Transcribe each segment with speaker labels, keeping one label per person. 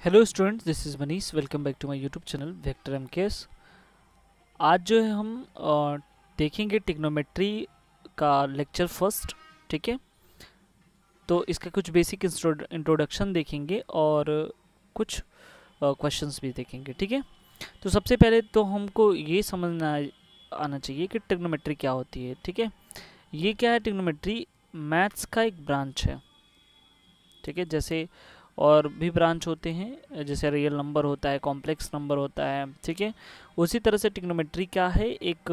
Speaker 1: Hello students, this is Manish. Welcome back to my YouTube channel vector MKS. आज जो है हम देखेंगे टिग्नोमेट्री का लेक्चर फर्स्ट। ठीक है, तो इसका कुछ बेसिक इंट्रोडक्शन देखेंगे और कुछ क्वेश्चंस भी देखेंगे। ठीक है, तो सबसे पहले तो हमको ये समझना आना चाहिए कि टिग्नोमेट्री क्या होती है। ठीक है, ये क्या है? टिग्नोमेट्री मैथ्स का एक ब्रांच है। ठीक है, जैसे और भी ब्रांच होते हैं, जैसे रियल नंबर होता है, कॉम्प्लेक्स नंबर होता है। ठीक है, उसी तरह से टिग्नोमेट्री क्या है? एक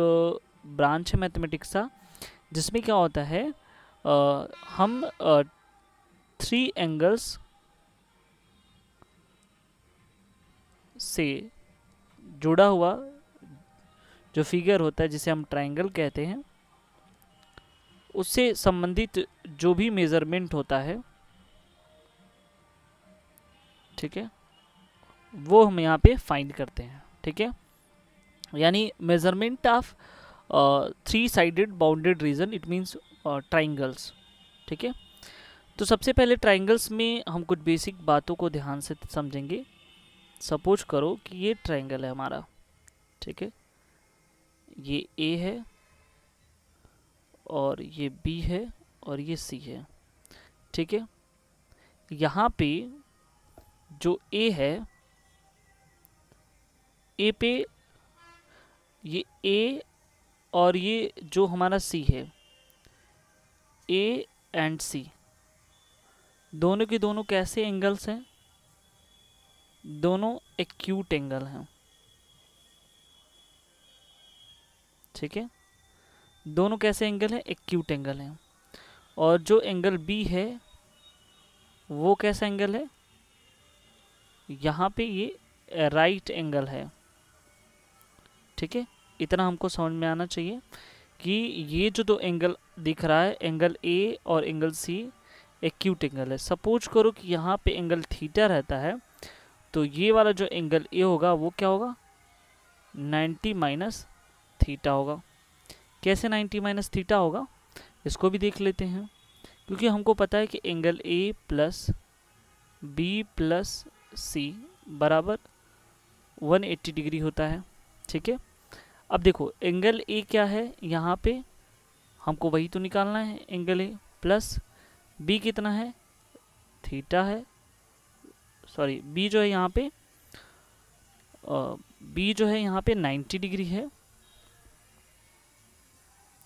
Speaker 1: ब्रांच है मैथमेटिक्स का, जिसमें क्या होता है, हम 3 एंगल्स से जुड़ा हुआ जो फिगर होता है, जिसे हम ट्रायंगल कहते हैं, उससे संबंधित जो भी मेजरमेंट होता है, ठीक है, वो हम यहाँ पे फाइंड करते हैं। ठीक है, यानी measurement of 3 sided bounded reason, it means triangles. ठीक है, तो सबसे पहले ट्राइंगल्स में हम कुछ बेसिक बातों को ध्यान से समझेंगे। सपोज करो कि ये ट्राइंगल है हमारा। ठीक है, ये ए है और ये बी है और ये सी है। ठीक है, यहाँ पे जो ए है, ए पे ये ए और ये जो हमारा सी है, ए एंड सी दोनों के दोनों कैसे एंगल्स हैं? दोनों एक्यूट एंगल हैं। ठीक है, दोनों कैसे एंगल हैं? एक्यूट एंगल हैं। और जो एंगल बी है वो कैसा एंगल है? यहाँ पे ये राइट एंगल है। ठीक है, इतना हमको समझ में आना चाहिए कि ये जो दो एंगल दिख रहा है, एंगल ए और एंगल सी, एक्यूट एंगल है। सपोज करो कि यहाँ पे एंगल थीटा रहता है, तो ये वाला जो एंगल ए होगा वो क्या होगा? 90 माइनस थीटा होगा। कैसे 90 माइनस थीटा होगा, इसको भी देख लेते हैं। क्योंकि हमको पता है कि angle A plus B plus C बराबर 180 डिग्री होता है। ठीक है, अब देखो एंगल ए क्या है, यहाँ पे हमको वही तो निकालना है। एंगल ए प्लस बी कितना है? थीटा है। सॉरी, बी जो है यहाँ पे बी जो है यहाँ पे 90 डिग्री है।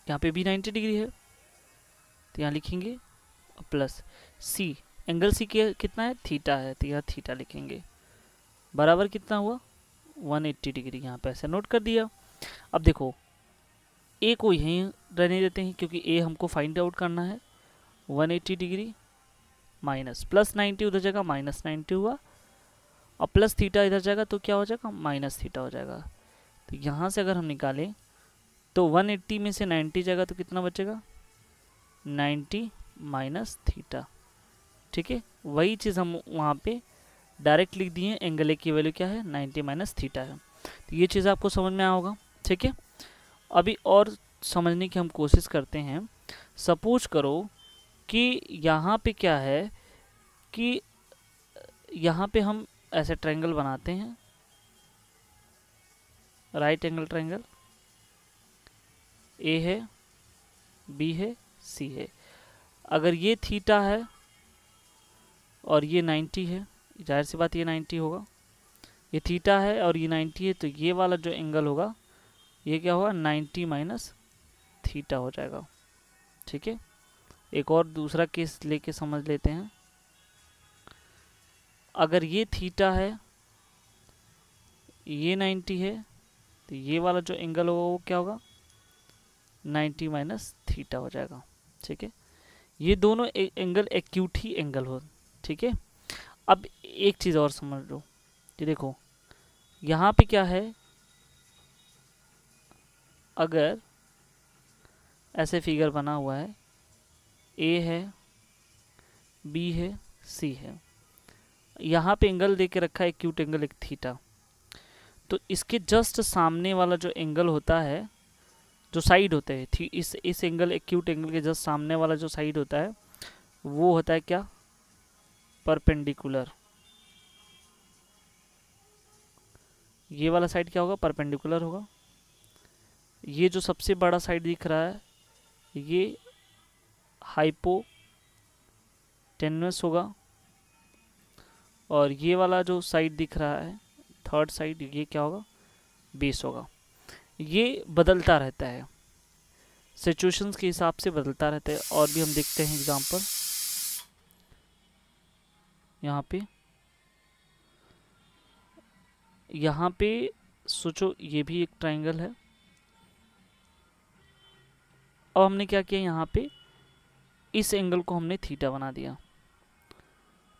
Speaker 1: यहाँ पे भी 90 डिग्री है, तो यहाँ लिखेंगे प्लस सी। एंगल सी कितना है? थीटा है, तो यहाँ थीटा लिखेंगे। बराबर कितना हुआ? 180 डिग्री। यहाँ पे ऐसे नोट कर दिया। अब देखो ए को यहीं रहने देते हैं, क्योंकि ए हमको फाइंड आउट करना है। 180 डिग्री माइनस प्लस 90 उधर जाएगा, माइनस 90 हुआ, और प्लस थीटा इधर जाएगा तो क्या हो जाएगा? माइनस थीटा हो जाएगा। तो यहाँ से अगर हम निकालें तो 180 में से 90 जाएगा तो कितना बचेगा? 90 माइनस थीटा। ठीक है, वही चीज़ हम वहाँ पे डायरेक्ट लिख दिए। एंगल ए की वैल्यू क्या है? 90 माइनस थीटा है। तो ये चीज़ आपको समझ में आया होगा। ठीक है, अभी और समझने की हम कोशिश करते हैं। सपोज करो कि यहाँ पे क्या है कि यहाँ पे हम ऐसे ट्रायंगल बनाते हैं, राइट एंगल ट्रायंगल। ए है, बी है, सी है। अगर ये थीटा है और ये 90 है, जाहिर सी बात ये 90 होगा। ये थीटा है और ये 90 है, तो ये वाला जो एंगल होगा ये क्या होगा? 90 माइनस थीटा हो जाएगा। ठीक है, एक और दूसरा केस लेके समझ लेते हैं। अगर ये थीटा है, ये 90 है, तो ये वाला जो एंगल होगा वो क्या होगा? 90 माइनस थीटा हो जाएगा। ठीक है, ये दोनों एंगल एक्यूट ही एंगल हो। ठीक है, अब एक चीज़ और समझ लो कि देखो यहाँ पे क्या है, अगर ऐसे फिगर बना हुआ है, ए है, बी है, सी है, यहाँ पे एंगल दे के रखा है एक्यूट एंगल एक थीटा, तो इसके जस्ट सामने वाला जो एंगल होता है, जो साइड होते हैं, इस एंगल एक्यूट एंगल के जस्ट सामने वाला जो साइड होता है वो होता है क्या? परपेंडिकुलर। ये वाला साइड क्या होगा, परपेंडिकुलर होगा। ये जो सबसे बड़ा साइड दिख रहा है ये हाइपोटेन्यूस होगा, और ये वाला जो साइड दिख रहा है थर्ड साइड, ये क्या होगा, बेस होगा। ये बदलता रहता है, सिचुएशंस के हिसाब से बदलता रहता है। और भी हम देखते हैं एग्जांपल, यहाँ पे सोचो ये भी एक ट्रायंगल है। अब हमने क्या किया, यहाँ पे इस एंगल को हमने थीटा बना दिया,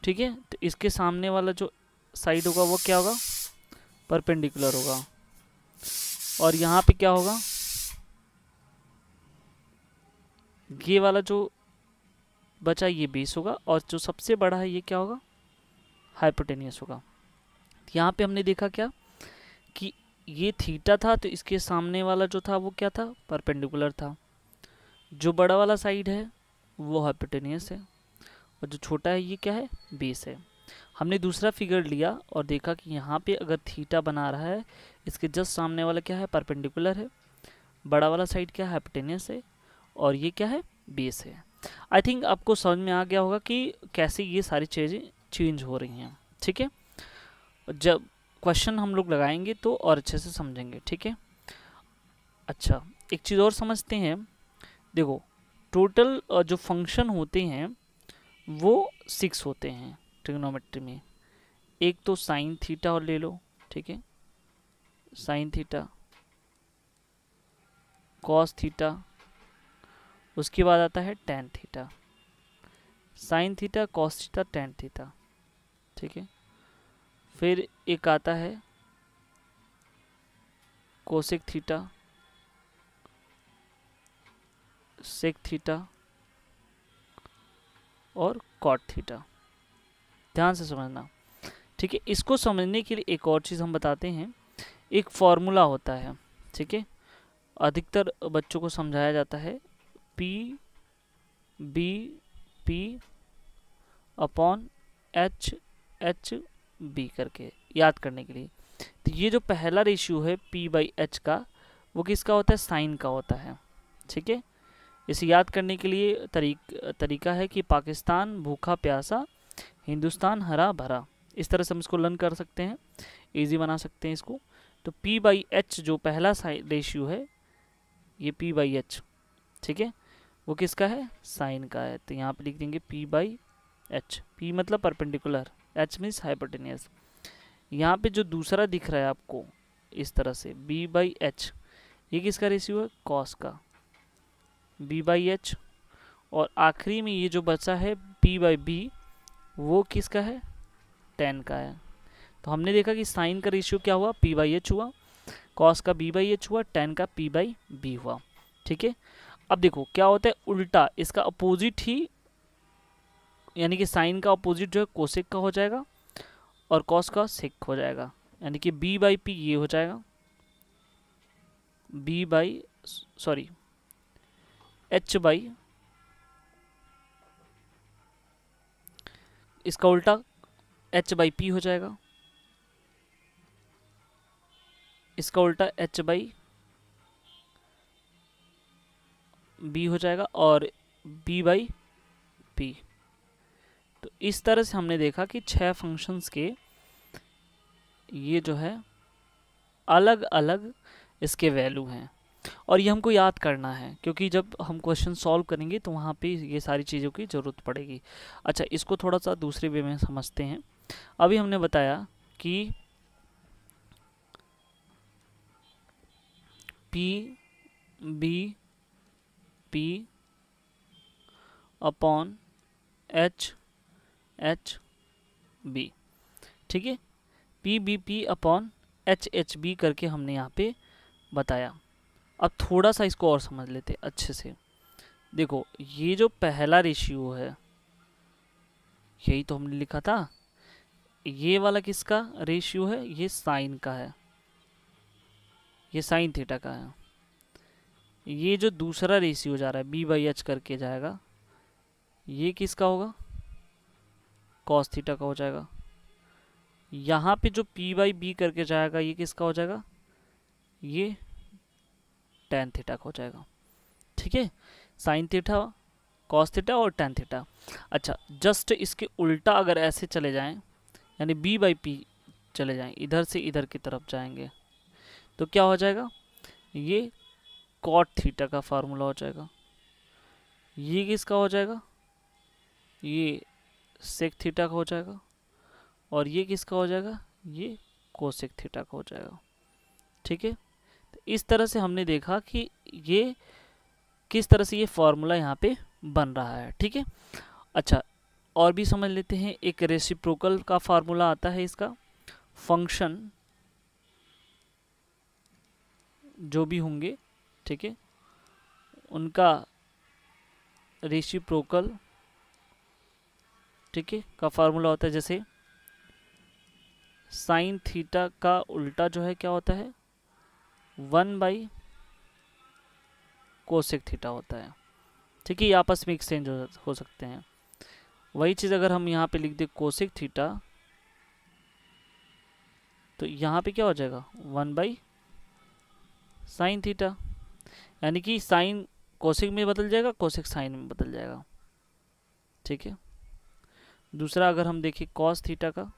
Speaker 1: ठीक है। तो इसके सामने वाला जो साइड होगा वो क्या होगा, परपेंडिकुलर होगा। और यहाँ पे क्या होगा, ये वाला जो बचा ये बेस होगा, और जो सबसे बड़ा है ये क्या होगा, हाइपोटेनियस होगा। यहाँ पे हमने देखा क्या कि ये थीटा था, तो इसके सामने वाला जो था वो क्या था, परपेंडिकुलर था। जो बड़ा वाला साइड है वो हाइपोटेनियस है, और जो छोटा है ये क्या है, बेस है। हमने दूसरा फिगर लिया और देखा कि यहाँ पे अगर थीटा बना रहा है, इसके जस्ट सामने वाला क्या है, परपेंडिकुलर है, बड़ा वाला साइड क्या है, हाइपोटेनियस है, और ये क्या है, बेस है। आई थिंक आपको समझ में आ गया होगा कि कैसे ये सारी चीज़ें चेंज हो रही हैं, ठीक है। जब क्वेश्चन हम लोग लगाएंगे तो और अच्छे से समझेंगे, ठीक है। अच्छा, एक चीज़ और समझते हैं। देखो, टोटल जो फंक्शन होते हैं वो 6 होते हैं ट्रिग्नोमेट्री में। एक तो साइन थीटा और ले लो, ठीक है, साइन थीटा, कॉस थीटा, उसके बाद आता है tan theta, sine theta, cos theta, tan theta, ठीक है। फिर एक आता है कोसेक थीटा, सेक थीटा और कॉट थीटा। ध्यान से समझना, ठीक है। इसको समझने के लिए एक और चीज़ हम बताते हैं, एक फॉर्मूला होता है, ठीक है, अधिकतर बच्चों को समझाया जाता है, P B P upon H H B करके याद करने के लिए। तो ये जो पहला रेशियो है P बाई एच का, वो किसका होता है, साइन का होता है, ठीक है। इसे याद करने के लिए तरीका है कि पाकिस्तान भूखा प्यासा, हिंदुस्तान हरा भरा, इस तरह से हम इसको लर्न कर सकते हैं, इजी बना सकते हैं इसको। तो P बाई एच जो पहला रेशियो है, ये P बाई एच, ठीक है, वो किसका है, साइन का है। तो यहाँ पे लिख देंगे P बाई एच, P मतलब परपेंडिकुलर, H मीन्स हाइपोटेनियस। यहाँ पे जो दूसरा दिख रहा है आपको इस तरह से B बाई एच, ये किसका रेशियो है, कॉस का, B बाई एच। और आखिरी में ये जो बचा है P बाई बी, वो किसका है, टेन का है। तो हमने देखा कि साइन का रेशियो क्या हुआ, P बाई एच हुआ, कॉस का B बाई एच हुआ, टेन का P बाई बी हुआ, ठीक है। अब देखो क्या होता है उल्टा, इसका अपोजिट ही, यानी कि साइन का अपोजिट जो है कोसेक का हो जाएगा, और कॉस का सेक हो जाएगा, यानी कि B बाई पी ये हो जाएगा, H बाई, इसका उल्टा H बाई पी हो जाएगा, इसका उल्टा H बाई बी हो जाएगा, और B बाई पी। तो इस तरह से हमने देखा कि 6 फंक्शंस के ये जो है अलग अलग इसके वैल्यू हैं, और ये हमको याद करना है, क्योंकि जब हम क्वेश्चन सॉल्व करेंगे तो वहाँ पे ये सारी चीज़ों की ज़रूरत पड़ेगी। अच्छा, इसको थोड़ा सा दूसरे वे में समझते हैं। अभी हमने बताया कि P B P upon H H B, ठीक है, P B P upon H H B करके हमने यहाँ पे बताया। अब थोड़ा सा इसको और समझ लेते अच्छे से। देखो, ये जो पहला रेशियो है, यही तो हमने लिखा था, ये वाला किसका रेशियो है, ये साइन का है, ये साइन थीटा का है। ये जो दूसरा रेशियो जा रहा है B बाई एच करके जाएगा, ये किसका होगा, कॉस थीटा का हो जाएगा। यहाँ पे जो p बाई बी करके जाएगा ये किसका हो जाएगा, ये tan थीटा का हो जाएगा। ठीक है, साइन थीटा, कॉस थीटा और tan थीटा। अच्छा, जस्ट इसके उल्टा अगर ऐसे चले जाएं, यानी b बाई पी चले जाएं, इधर से इधर की तरफ जाएंगे, तो क्या हो जाएगा, ये कॉट थीटा का फार्मूला हो जाएगा। ये किसका हो जाएगा, ये सेक थीटा का हो जाएगा। और ये किसका हो जाएगा, ये कोसेक थीटा का हो जाएगा। ठीक है, तो इस तरह से हमने देखा कि ये किस तरह से ये फॉर्मूला यहाँ पे बन रहा है। ठीक है, अच्छा और भी समझ लेते हैं। एक रेसिप्रोकल का फार्मूला आता है, इसका फंक्शन जो भी होंगे, ठीक है, उनका रेसिप्रोकल, ठीक है, का फार्मूला होता है, जैसे साइन थीटा का उल्टा जो है क्या होता है, 1 बाई कोसेक थीटा होता है। ठीक है, ये आपस में एक्सचेंज हो सकते हैं। वही चीज़ अगर हम यहाँ पे लिख दे कोसेक थीटा, तो यहाँ पे क्या हो जाएगा, 1 बाई साइन थीटा, यानी कि साइन कोसेक में बदल जाएगा, कोसेक साइन में बदल जाएगा। ठीक है, दूसरा अगर हम देखें कॉस थीटा का,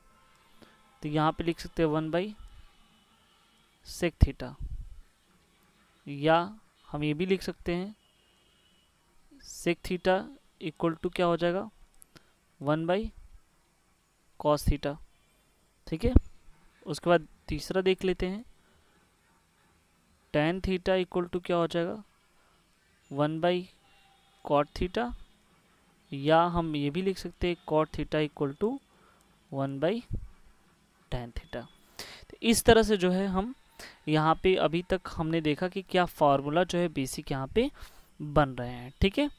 Speaker 1: तो यहाँ पे लिख सकते हैं 1 बाई सेक थीटा, या हम ये भी लिख सकते हैं सेक थीटा इक्वल टू क्या हो जाएगा, 1 बाई कॉस थीटा। ठीक है, उसके बाद तीसरा देख लेते हैं, tan थीटा इक्वल टू क्या हो जाएगा, 1 बाई कॉट थीटा, या हम ये भी लिख सकते हैं cot theta equal to 1 by tan theta. तो इस तरह से जो है हम यहाँ पे अभी तक हमने देखा कि क्या फार्मूला जो है बेसिक यहाँ पे बन रहे हैं। ठीक है,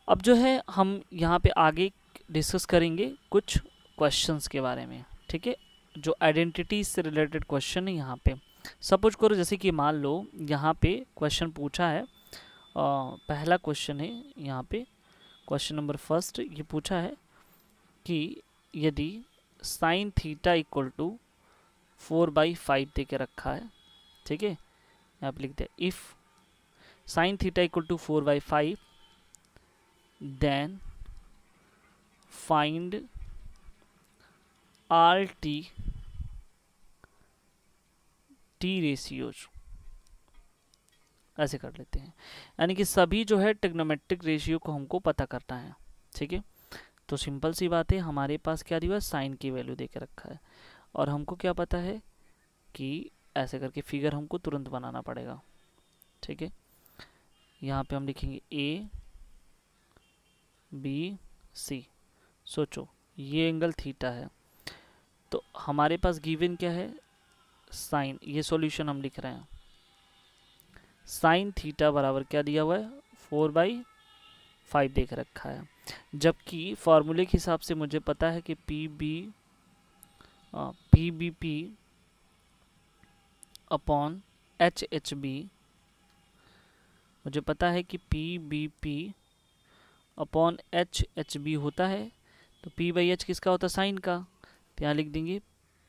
Speaker 1: अब जो है हम यहाँ पे आगे डिस्कस करेंगे कुछ क्वेश्चंस के बारे में। ठीक है, जो आइडेंटिटी से रिलेटेड क्वेश्चन है यहाँ पे। सपोज करो जैसे कि मान लो यहाँ पे क्वेश्चन पूछा है, पहला क्वेश्चन है यहाँ पे, क्वेश्चन नंबर फर्स्ट, ये पूछा है कि यदि साइन थीटा इक्वल टू 4/5 दे के रखा है। ठीक है, यहाँ पे लिख दिया if sine theta equal to 4/5 then find all T ratios, ऐसे कर लेते हैं, यानी कि सभी जो है ट्रिग्नोमेट्रिक रेशियो को हमको पता करना है। ठीक है, तो सिंपल सी बात है, हमारे पास क्या दिया है, साइन की वैल्यू देके रखा है, और हमको क्या पता है कि ऐसे करके फिगर हमको तुरंत बनाना पड़ेगा। ठीक है, यहाँ पे हम लिखेंगे ए बी सी। सोचो ये एंगल थीटा है, तो हमारे पास गिवन क्या है, साइन, ये सॉल्यूशन हम लिख रहे हैं, साइन थीटा बराबर क्या दिया हुआ है, 4/5 देख रखा है, जबकि फॉर्मूले के हिसाब से मुझे पता है कि P B P upon H B, मुझे पता है कि P B P upon H B होता है, तो पी बाई एच किसका होता है, साइन का, तो यहाँ लिख देंगे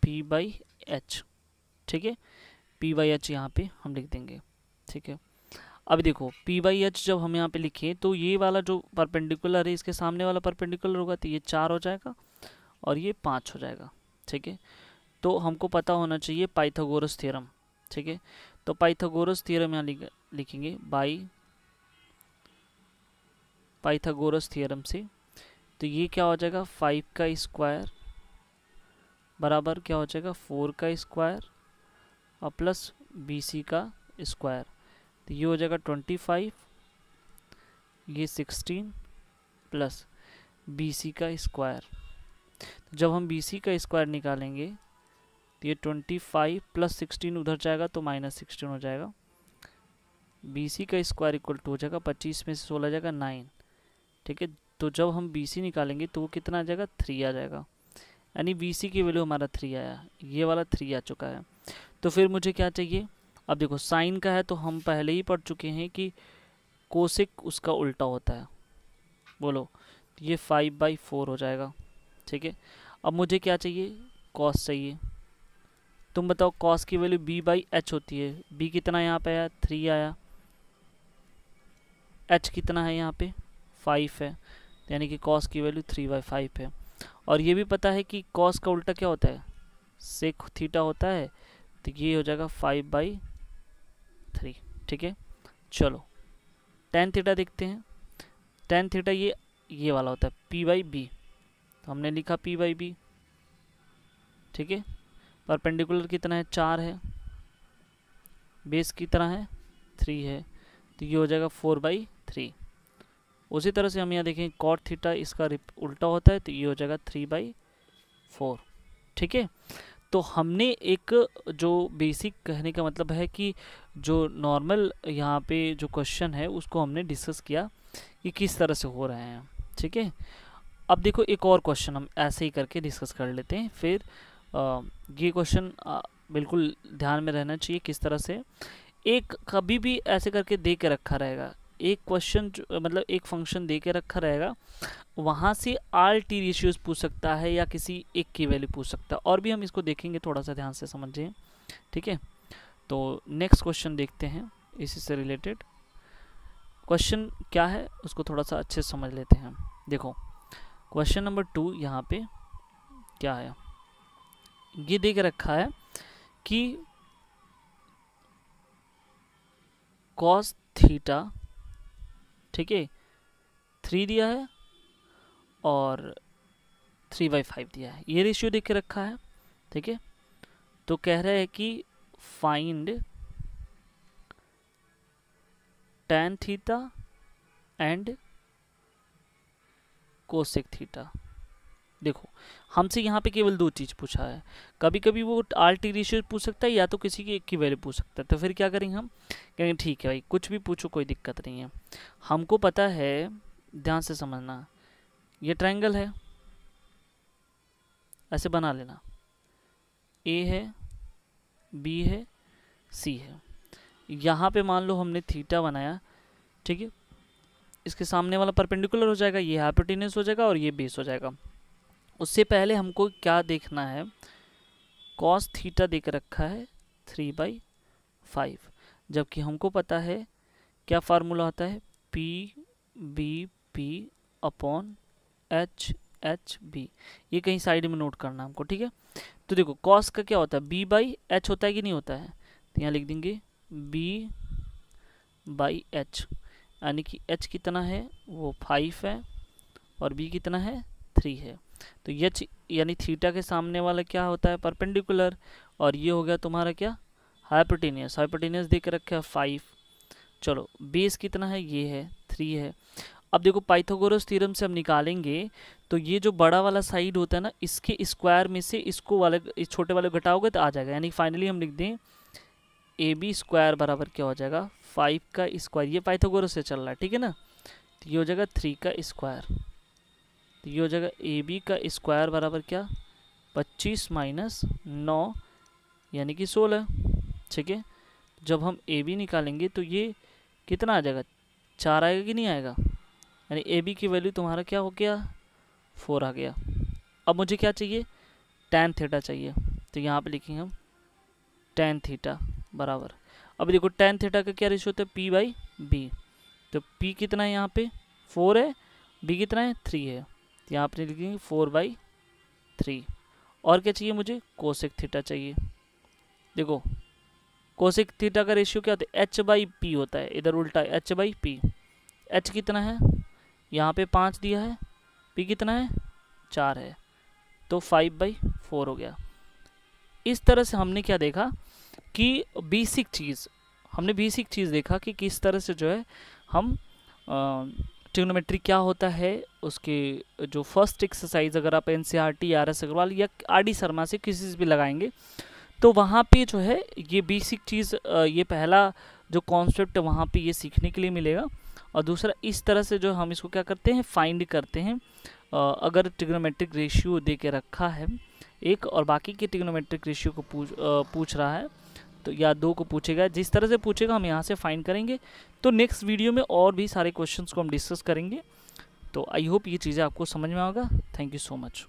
Speaker 1: पी बाई एच। ठीक है, पी बाई एच यहाँ पे हम लिख देंगे। ठीक है, अब देखो पी बाई एच जब हम यहाँ पे लिखें, तो ये वाला जो परपेंडिकुलर है इसके सामने वाला परपेंडिकुलर होगा, तो ये 4 हो जाएगा और ये 5 हो जाएगा। ठीक है, तो हमको पता होना चाहिए पाइथागोरस थ्योरम। ठीक है, तो पाइथागोरस थ्योरम यहाँ लिखेंगे बाई पाइथागोरस थ्योरम से, तो ये क्या हो जाएगा, 5 का स्क्वायर बराबर क्या हो जाएगा, 4 का स्क्वायर और प्लस BC का स्क्वायर, तो ये हो जाएगा 25, ये 16 प्लस BC का स्क्वायर। जब हम BC का स्क्वायर निकालेंगे तो ये 25 प्लस 16 उधर जाएगा तो -16 हो जाएगा। BC का स्क्वायर इक्वल टू हो जाएगा 25 में से 16 जाएगा 9। ठीक है, तो जब हम BC निकालेंगे तो वो कितना आ जाएगा, 3 आ जाएगा, यानी BC की वैल्यू हमारा 3 आया, ये वाला 3 आ चुका है। तो फिर मुझे क्या चाहिए, अब देखो साइन का है तो हम पहले ही पढ़ चुके हैं कि कोसेक उसका उल्टा होता है, बोलो, तो ये 5/4 हो जाएगा। ठीक है, अब मुझे क्या चाहिए, कॉस चाहिए। तुम बताओ कॉस की वैल्यू b/h होती है। b कितना यहाँ पे आया 3 आया, h कितना है यहाँ पे 5 है, यानी कि कॉस की वैल्यू 3/5 है। और ये भी पता है कि कॉस का उल्टा क्या होता है सेक थीटा होता है, तो ये हो जाएगा 5/3। ठीक है, चलो tan थीटा देखते हैं। tan थीटा ये वाला होता है p/b, तो हमने लिखा p/b। ठीक है, परपेंडिकुलर कितना है 4 है, बेस कितना है 3 है, तो ये हो जाएगा 4/3। उसी तरह से हम यहाँ देखें cot थीटा इसका उल्टा होता है, तो ये हो जाएगा 3/4। ठीक है, तो हमने एक जो बेसिक कहने का मतलब है कि जो नॉर्मल यहाँ पे जो क्वेश्चन है उसको हमने डिस्कस किया कि किस तरह से हो रहे हैं। ठीक है, अब देखो एक और क्वेश्चन हम ऐसे ही करके डिस्कस कर लेते हैं। फिर ये क्वेश्चन बिल्कुल ध्यान में रहना चाहिए किस तरह से एक कभी भी ऐसे करके दे के रखा रहेगा। एक क्वेश्चन मतलब एक फंक्शन दे के रखा रहेगा, वहाँ से आल टी रेशियोज पूछ सकता है या किसी एक की वैल्यू पूछ सकता है। और भी हम इसको देखेंगे, थोड़ा सा ध्यान से समझिए। ठीक है, तो नेक्स्ट क्वेश्चन देखते हैं इसी से रिलेटेड। क्वेश्चन क्या है उसको थोड़ा सा अच्छे से समझ लेते हैं। देखो क्वेश्चन नंबर 2 यहाँ पे क्या है, ये दे के रखा है कि कॉस थीटा, ठीक है 3 दिया है और 3/5 दिया है, ये रेशियो देख के रखा है। ठीक है, तो कह रहा है कि find tan theta and cosec theta. देखो हमसे यहाँ पे केवल 2 चीज़ पूछा है, कभी कभी वो आर टी रेशियो पूछ सकता है या तो किसी की एक की वैल्यू पूछ सकता है। तो फिर क्या करेंगे हम, कहेंगे ठीक है भाई कुछ भी पूछो कोई दिक्कत नहीं है। हमको पता है, ध्यान से समझना, ये ट्रायंगल है, ऐसे बना लेना, ए है बी है सी है। यहाँ पे मान लो हमने थीटा बनाया, ठीक है, इसके सामने वाला परपेंडिकुलर हो जाएगा, ये हाइपोटेन्यूस हो जाएगा और ये बेस हो जाएगा। उससे पहले हमको क्या देखना है, कॉस थीटा देख रखा है 3/5, जबकि हमको पता है क्या फार्मूला होता है P/B/H/B। ये कहीं साइड में नोट करना हमको। ठीक है, तो देखो कॉस का क्या होता है B/H होता है कि नहीं होता है, तो यहाँ लिख देंगे B/H, यानी कि H कितना है वो 5 है और B कितना है 3 है। तो H यानी थीटा के सामने वाला क्या होता है परपेंडिकुलर, और ये हो गया तुम्हारा क्या हाइपोटेनियस। हाइपोटेनियस देख रखा है 5। चलो बेस कितना है, ये है 3 है। अब देखो पाइथागोरस थ्योरम से हम निकालेंगे, तो ये जो बड़ा वाला साइड होता है ना, इसके स्क्वायर में से इसको वाले इस छोटे वाले घटाओगे तो आ जाएगा, यानी फाइनली हम लिख दें AB स्क्वायर बराबर क्या हो जाएगा 5 का स्क्वायर। ये पाइथागोरस से चल रहा है, ठीक है ना, तो ये हो जाएगा 3 का स्क्वायर, तो ये हो जाएगा AB का स्क्वायर बराबर क्या 25 माइनस 9 यानी कि 16। ठीक है, जब हम AB निकालेंगे तो ये कितना आ जाएगा 4 आएगा कि नहीं आएगा, यानी AB की वैल्यू तुम्हारा क्या हो गया 4 आ गया। अब मुझे क्या चाहिए tan थीटा चाहिए, तो यहाँ पे लिखेंगे हम tan थीटा बराबर, अब देखो tan थीटा का क्या रेशियो होता है P/B, तो P कितना है यहाँ पे 4 है, B कितना है 3 है, तो यहाँ पे लिखेंगे 4/3। और क्या चाहिए मुझे कोसेक थीटा चाहिए। देखो कोसेक थीटा का रेशियो क्या होता है H/P होता है, इधर उल्टा है H/P। H कितना है यहाँ पे 5 दिया है, P कितना है 4 है, तो 5/4 हो गया। इस तरह से हमने क्या देखा कि बेसिक चीज़ देखा कि किस तरह से जो है हम ट्रिग्नोमेट्री क्या होता है, उसके जो फर्स्ट एक्सरसाइज अगर आप NCERT RS अग्रवाल या RD शर्मा से किसी से भी लगाएंगे तो वहाँ पे जो है ये बेसिक चीज़, ये पहला जो कॉन्सेप्ट है वहाँ पे ये सीखने के लिए मिलेगा। और दूसरा इस तरह से जो हम इसको क्या करते हैं फाइंड करते हैं, अगर ट्रिग्नोमेट्रिक रेशियो दे के रखा है एक और बाकी के ट्रिग्नोमेट्रिक रेशियो को पूछ रहा है, तो या 2 को पूछेगा, जिस तरह से पूछेगा हम यहाँ से फाइंड करेंगे। तो नेक्स्ट वीडियो में और भी सारे क्वेश्चंस को हम डिस्कस करेंगे। तो आई होप ये चीज़ें आपको समझ में आएगा। Thank you so much.